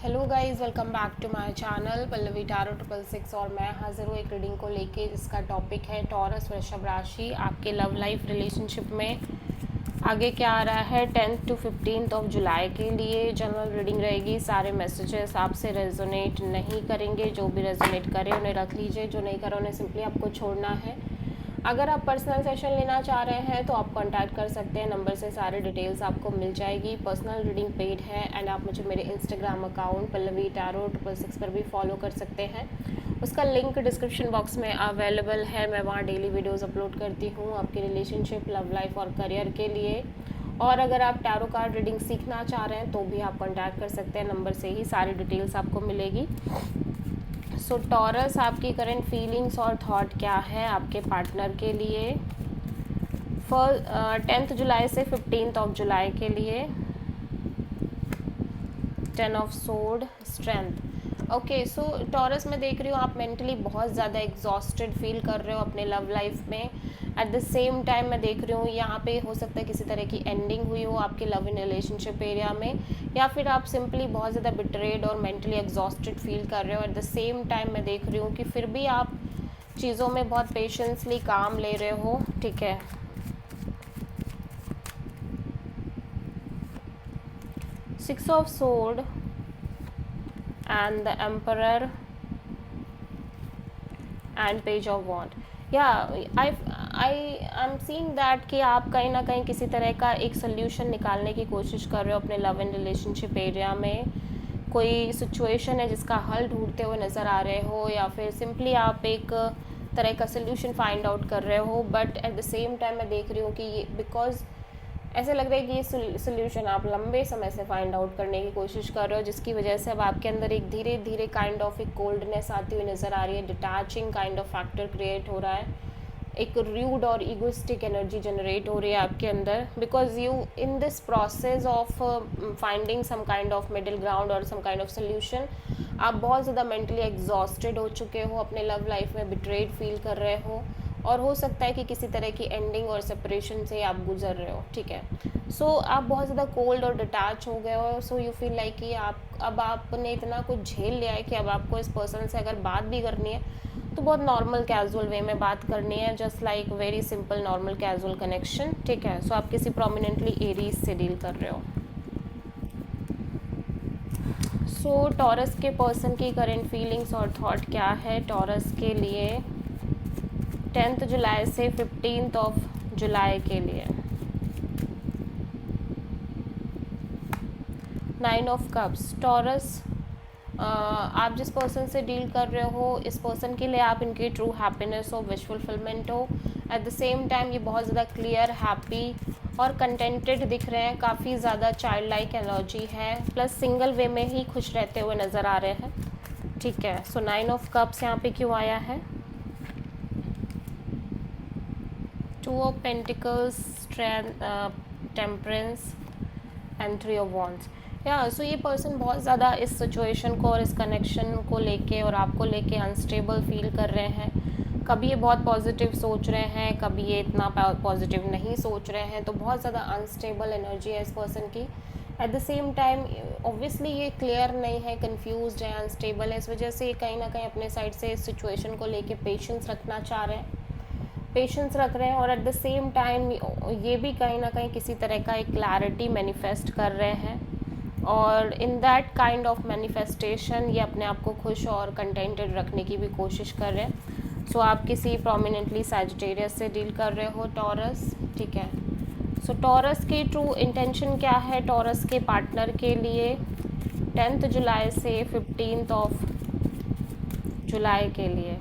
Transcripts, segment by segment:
Hello guys, welcome back to my channel Pallavi tarot 666। और मैं हाजिर हूँ एक रीडिंग को लेके जिसका टॉपिक है टॉरस वृषभ राशि, आपके लव लाइफ रिलेशनशिप में आगे क्या आ रहा है 10th to 15th of July के लिए। जनरल रीडिंग रहेगी। सारे मैसेजेस आपसे रेजोनेट नहीं करेंगे। जो भी रेजोनेट करे उन्हें रख लीजिए, जो नहीं करे उन्हें सिंपली आपको छोड़ना है। अगर आप पर्सनल सेशन लेना चाह रहे हैं तो आप कांटेक्ट कर सकते हैं, नंबर से सारी डिटेल्स आपको मिल जाएगी। पर्सनल रीडिंग पेड है एंड आप मुझे मेरे इंस्टाग्राम अकाउंट पल्लवी टारो 666 पर भी फॉलो कर सकते हैं। उसका लिंक डिस्क्रिप्शन बॉक्स में अवेलेबल है। मैं वहाँ डेली वीडियोस अपलोड करती हूँ आपके रिलेशनशिप, लव लाइफ और करियर के लिए। और अगर आप टैरो कार्ड रीडिंग सीखना चाह रहे हैं तो भी आप कांटेक्ट कर सकते हैं, नंबर से ही सारी डिटेल्स आपको मिलेगी। सो टॉरस, आपकी करंट फीलिंग्स और थॉट क्या है आपके पार्टनर के लिए 10th जुलाई से 15th ऑफ जुलाई के लिए। 10 of sword, strength. Okay, so taurus में देख रही हूँ आप मेंटली बहुत ज़्यादा एग्जॉस्टेड फील कर रहे हो अपने लव लाइफ में। एट द सेम टाइम मैं देख रही हूँ यहाँ पे हो सकता है किसी तरह की एंडिंग हुई हो आपके लव इन रिलेशनशिप एरिया में, या फिर आप सिंपली बहुत ज़्यादा बिट्रेड और मेंटली एग्जॉस्टेड फील कर रहे हो। एट द सेम टाइम मैं देख रही हूँ कि फिर भी आप चीज़ों में बहुत पेशेंसली काम ले रहे हो। ठीक है, six of sword and the emperor and page of wand. या आई एम सीइंग दैट कि आप कहीं ना कहीं किसी तरह का एक सोल्यूशन निकालने की कोशिश कर रहे हो अपने लव एंड रिलेशनशिप एरिया में। कोई सिचुएशन है जिसका हल ढूंढते हुए नज़र आ रहे हो, या फिर सिंपली आप एक तरह का सोल्यूशन फाइंड आउट कर रहे हो। But at the same time मैं देख रही हूँ कि ये बिकॉज ऐसे लग रहा है कि ये सोल्यूशन आप लंबे समय से फाइंड आउट करने की कोशिश कर रहे हो, जिसकी वजह से अब आपके अंदर एक धीरे धीरे काइंड ऑफ एक कोल्डनेस आती हुई नज़र आ रही है। Detaching kind of factor create हो रहा है, एक रूड और ईगोइस्टिक एनर्जी जनरेट हो रही है आपके अंदर, because you in this process of finding some kind of middle ground और सम काइंड ऑफ सोल्यूशन आप बहुत ज़्यादा मेंटली एग्जॉस्टेड हो चुके हो, अपने लव लाइफ में बिट्रेड फील कर रहे हो, और हो सकता है कि किसी तरह की एंडिंग और सेपरेशन से आप गुजर रहे हो। ठीक है, सो आप बहुत ज़्यादा कोल्ड और डिटैच हो गए हो। सो यू फील लाइक कि अब आपने इतना कुछ झेल लिया है कि अब आपको इस पर्सन से अगर बात भी करनी है तो बहुत नॉर्मल कैजुअल वे में बात करनी है, just like very simple normal casual connection. ठीक है, सो आप किसी प्रोमिनेंटली एरीज से डील कर रहे हो। सो टॉरस के पर्सन की करंट फीलिंग्स और थॉट क्या है टॉरस के लिए 10th जुलाई से 15th ऑफ जुलाई के लिए। 9 ऑफ कप्स। टॉरस, आप जिस पर्सन से डील कर रहे हो इस पर्सन के लिए आप इनकी ट्रू हैप्पीनेस हो, विश फुलफिलमेंट हो। एट द सेम टाइम ये बहुत ज़्यादा क्लियर, हैप्पी और कंटेंटेड दिख रहे हैं। काफ़ी ज़्यादा चाइल्ड लाइक एनर्जी है, प्लस सिंगल वे में ही खुश रहते हुए नज़र आ रहे हैं। ठीक है, सो 9 ऑफ कप्स यहाँ पे क्यों आया है? 2 of pentacles, temperance and 3 of wands. या सो ये पर्सन बहुत ज़्यादा इस सिचुएशन को और इस कनेक्शन को लेके और आपको लेके अनस्टेबल फील कर रहे हैं। कभी ये बहुत पॉजिटिव सोच रहे हैं, कभी ये इतना पॉजिटिव नहीं सोच रहे हैं, तो बहुत ज़्यादा अनस्टेबल एनर्जी है इस पर्सन की। At the same time obviously ये क्लियर नहीं है, कंफ्यूज्ड है, अनस्टेबल है। इस वजह से ये कहीं ना कहीं अपने साइड से इस सिचुएशन को लेके पेशेंस रखना चाह रहे हैं, पेशेंस रख रहे हैं, और एट द सेम टाइम ये भी कहीं ना कहीं किसी तरह का एक क्लैरिटी मैनिफेस्ट कर रहे हैं, और in that kind of manifestation ये अपने आप को खुश और कंटेंटेड रखने की भी कोशिश कर रहे हैं। सो आप किसी प्रोमिनेंटली सैजिटेरियस से डील कर रहे हो टॉरस। ठीक है, सो टॉरस की ट्रू इंटेंशन क्या है टॉरस के पार्टनर के लिए 10th जुलाई से 15th ऑफ जुलाई के लिए।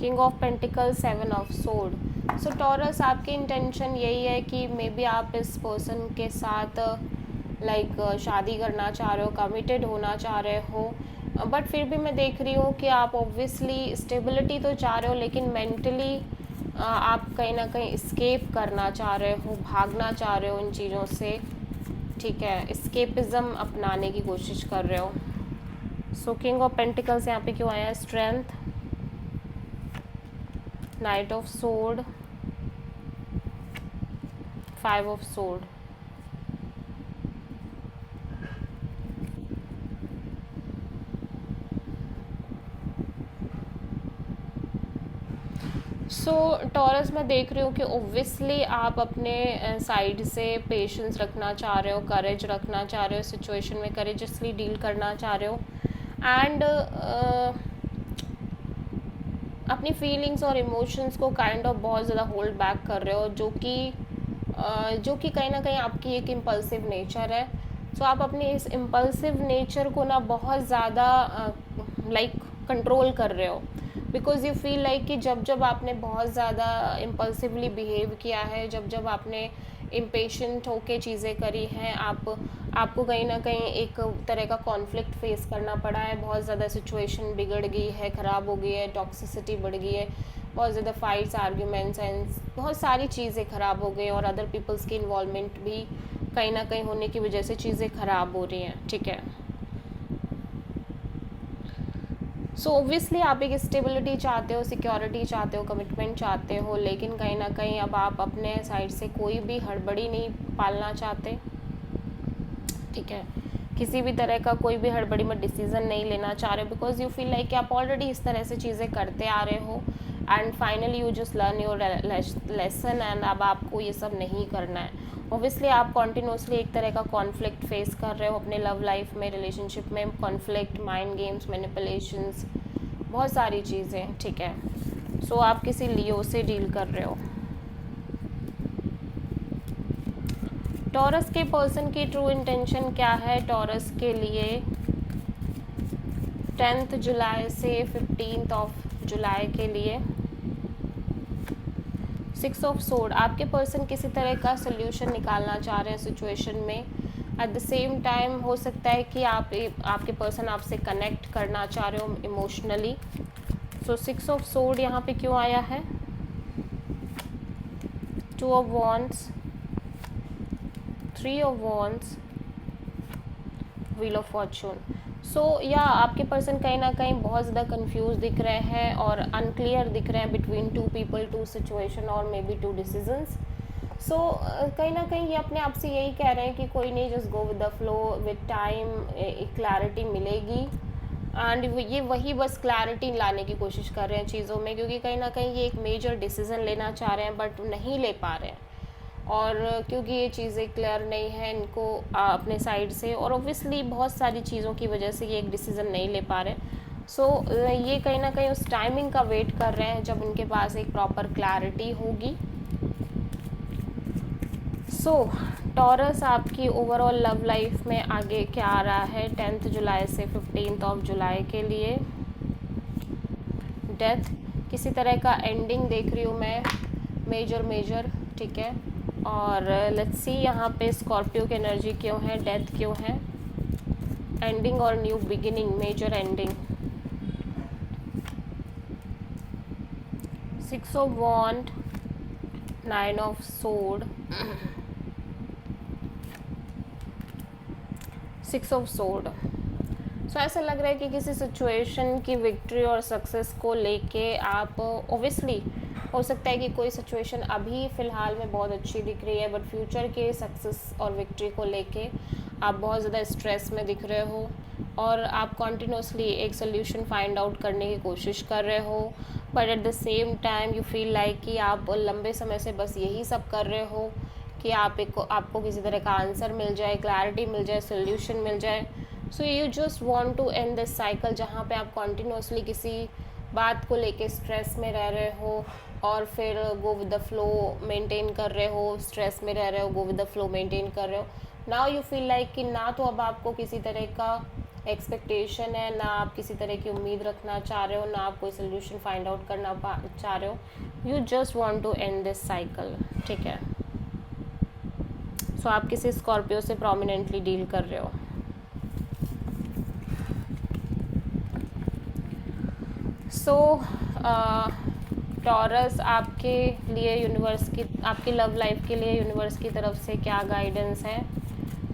King of pentacle, 7 of sword. So taurus, आपकी इंटेंशन यही है कि मे बी आप इस पर्सन के साथ लाइक शादी करना चाह रहे हो, कमिटेड होना चाह रहे हो, बट फिर भी मैं देख रही हूँ कि आप ऑब्वियसली स्टेबिलिटी तो चाह रहे हो, लेकिन मेंटली आप कहीं ना कहीं इस्केप करना चाह रहे हो, भागना चाह रहे हो इन चीज़ों से। ठीक है, इस्केपिज़म अपनाने की कोशिश कर रहे हो। सो किंग ऑफ पेंटिकल्स यहाँ पे क्यों आया है? Strength, night of sword, 5 of sword. So taurus मैं देख रही हूँ कि ओब्वियसली आप अपने साइड से पेशेंस रखना चाह रहे हो, करेज रखना चाह रहे हो, सिचुएशन में करेजसली डील करना चाह रहे हो, एंड अपनी फीलिंग्स और इमोशंस को काइंड ऑफ बहुत ज़्यादा होल्ड बैक कर रहे हो, जो कि कहीं ना कहीं आपकी एक इम्पल्सिव नेचर है। सो आप अपने इस इम्पल्सिव नेचर को ना बहुत ज़्यादा लाइक कंट्रोल कर रहे हो, बिकॉज यू फील लाइक कि जब जब आपने बहुत ज़्यादा इम्पल्सिवली बिहेव किया है, जब जब आपने इम्पेशेंट होके चीज़ें करी हैं, आपको कहीं ना कहीं एक तरह का कॉन्फ्लिक्ट फेस करना पड़ा है, बहुत ज़्यादा सिचुएशन बिगड़ गई है, ख़राब हो गई है, टॉक्सिसिटी बढ़ गई है, बहुत ज़्यादा फाइट्स, आर्ग्यूमेंट्स एंड बहुत सारी चीज़ें ख़राब हो गई, और अदर पीपल्स की इन्वॉल्वमेंट भी कहीं ना कहीं होने की वजह से चीज़ें ख़राब हो रही हैं, ठीक है। सो ओब्वियसली आप एक स्टेबिलिटी चाहते हो, सिक्योरिटी चाहते हो, कमिटमेंट चाहते हो, लेकिन कहीं ना कहीं अब आप अपने साइड से कोई भी हड़बड़ी नहीं पालना चाहते, ठीक है। किसी भी तरह का कोई भी हड़बड़ी में डिसीज़न नहीं लेना चाह रहे, बिकॉज यू फील लाइक कि आप ऑलरेडी इस तरह से चीज़ें करते आ रहे हो, and finally you just learn your lesson, and अब आपको ये सब नहीं करना है। ऑब्वियसली आप कॉन्टीन्यूसली एक तरह का कॉन्फ्लिक्ट फेस कर रहे हो अपने लव लाइफ में, रिलेशनशिप में, कॉन्फ्लिक्ट, माइंड गेम्स, मैनिपुलेशंस, बहुत सारी चीज़ें, ठीक है। सो आप किसी लियो से डील कर रहे हो। टॉरस के पर्सन की ट्रू इंटेंशन क्या है टॉरस के लिए 10th जुलाई से 15th जुलाई के लिए? 6 ऑफ सोर्ड, आपके पर्सन किसी तरह का सोल्यूशन निकालना चाह रहे हैं सिचुएशन में। एट द सेम टाइम हो सकता है कि आपके पर्सन आपसे कनेक्ट करना चाह रहे हो इमोशनली। सो 6 ऑफ सोर्ड यहाँ पे क्यों आया है? 2 of wands, 3 of wands, wheel of fortune. So या आपके पर्सन कहीं ना कहीं बहुत ज़्यादा कंफ्यूज दिख रहे हैं और अनक्लियर दिख रहे हैं बिटवीन 2 पीपल, 2 सिचुएशन और मे बी 2 डिसीजंस। सो कहीं ना कहीं ये अपने आप से यही कह रहे हैं कि कोई नहीं, just go with the flow, with time एक क्लैरिटी मिलेगी, एंड ये वही बस क्लैरिटी लाने की कोशिश कर रहे हैं चीज़ों में, क्योंकि कहीं ना कहीं ये एक मेजर डिसीज़न लेना चाह रहे हैं बट नहीं ले पा रहे हैं, और क्योंकि ये चीज़ें क्लियर नहीं है इनको अपने साइड से, और ऑब्वियसली बहुत सारी चीज़ों की वजह से ये एक डिसीज़न नहीं ले पा रहे। सो ये कहीं ना कहीं उस टाइमिंग का वेट कर रहे हैं जब उनके पास एक प्रॉपर क्लैरिटी होगी। सो टॉरस आपकी ओवरऑल लव लाइफ में आगे क्या आ रहा है 10th जुलाई से 15th जुलाई के लिए? डेथ, किसी तरह का एंडिंग देख रही हूँ मैं, मेजर, ठीक है। और लेट्स सी यहाँ पे स्कॉर्पियो की एनर्जी क्यों है, डेथ क्यों है? एंडिंग और new beginning, major ending. 6 of wand, 9 of sword, 6 of sword. So ऐसा लग रहा है कि किसी सिचुएशन की विक्ट्री और सक्सेस को लेके आप ओब्वियसली हो सकता है कि कोई सिचुएशन अभी फ़िलहाल में बहुत अच्छी दिख रही है, बट फ्यूचर के सक्सेस और विक्ट्री को लेके आप बहुत ज़्यादा स्ट्रेस में दिख रहे हो, और आप कॉन्टीन्यूसली एक सोल्यूशन फाइंड आउट करने की कोशिश कर रहे हो, but at the same time you feel like कि आप लंबे समय से बस यही सब कर रहे हो कि आपको किसी तरह का आंसर मिल जाए, क्लैरिटी मिल जाए, सोल्यूशन मिल जाए। So you just want to end this cycle जहाँ पे आप कॉन्टीन्यूसली किसी बात को लेके स्ट्रेस में रह रहे हो, और फिर go with the flow maintain कर रहे हो, स्ट्रेस में रह रहे हो, go with the flow maintain कर रहे हो। नाउ यू फील लाइक कि ना तो अब आपको किसी तरह का एक्सपेक्टेशन है, ना आप किसी तरह की उम्मीद रखना चाह रहे हो, ना आप कोई सोल्यूशन फाइंड आउट करना चाह रहे हो, you just want to end this cycle, ठीक है। सो आप किसी स्कॉर्पियो से प्रोमिनेंटली डील कर रहे हो। सो टॉरस आपके लिए यूनिवर्स की, आपकी लव लाइफ के लिए यूनिवर्स की तरफ से क्या गाइडेंस है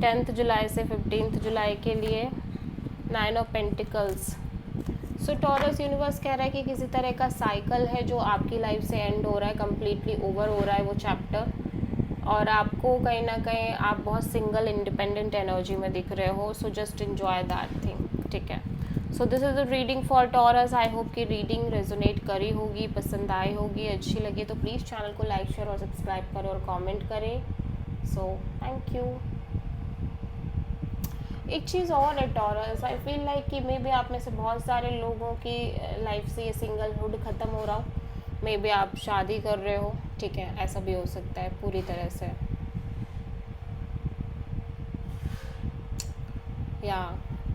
10th जुलाई से 15th जुलाई के लिए? 9 of pentacles. So taurus, universe कह रहा है कि किसी तरह का साइकिल है जो आपकी लाइफ से एंड हो रहा है, कम्प्लीटली ओवर हो रहा है वो चैप्टर, और आपको कहीं ना कहीं आप बहुत सिंगल इंडिपेंडेंट एनर्जी में दिख रहे हो। So just enjoy that thing, ठीक है। So this is the reading for taurus. I hope कि रीडिंग रेजोनेट करी होगी, पसंद आई होगी, अच्छी लगी तो प्लीज़ चैनल को लाइक शेयर और सब्सक्राइब करें और कमेंट करें। So thank you. एक चीज़ और है टॉरस, आई फील लाइक कि मे बी आप में से बहुत सारे लोगों की लाइफ से ये सिंगलहुड ख़त्म हो रहा हो। मे बी आप शादी कर रहे हो, ठीक है, ऐसा भी हो सकता है पूरी तरह से। या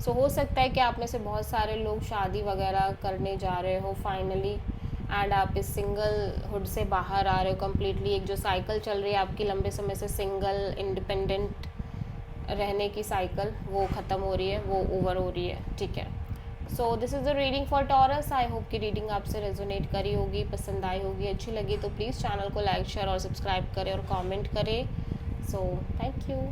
सो हो सकता है कि आप में से बहुत सारे लोग शादी वगैरह करने जा रहे हो फाइनली, एंड आप इस सिंगलहुड से बाहर आ रहे हो कम्प्लीटली। एक जो साइकिल चल रही है आपकी लंबे समय से, सिंगल इंडिपेंडेंट रहने की साइकिल, वो ख़त्म हो रही है, वो ओवर हो रही है, ठीक है। So this is the reading for taurus. I hope कि रीडिंग आपसे रेजोनेट करी होगी, पसंद आई होगी, अच्छी लगी तो प्लीज़ चैनल को लाइक शेयर और सब्सक्राइब करें और कमेंट करें। So thank you.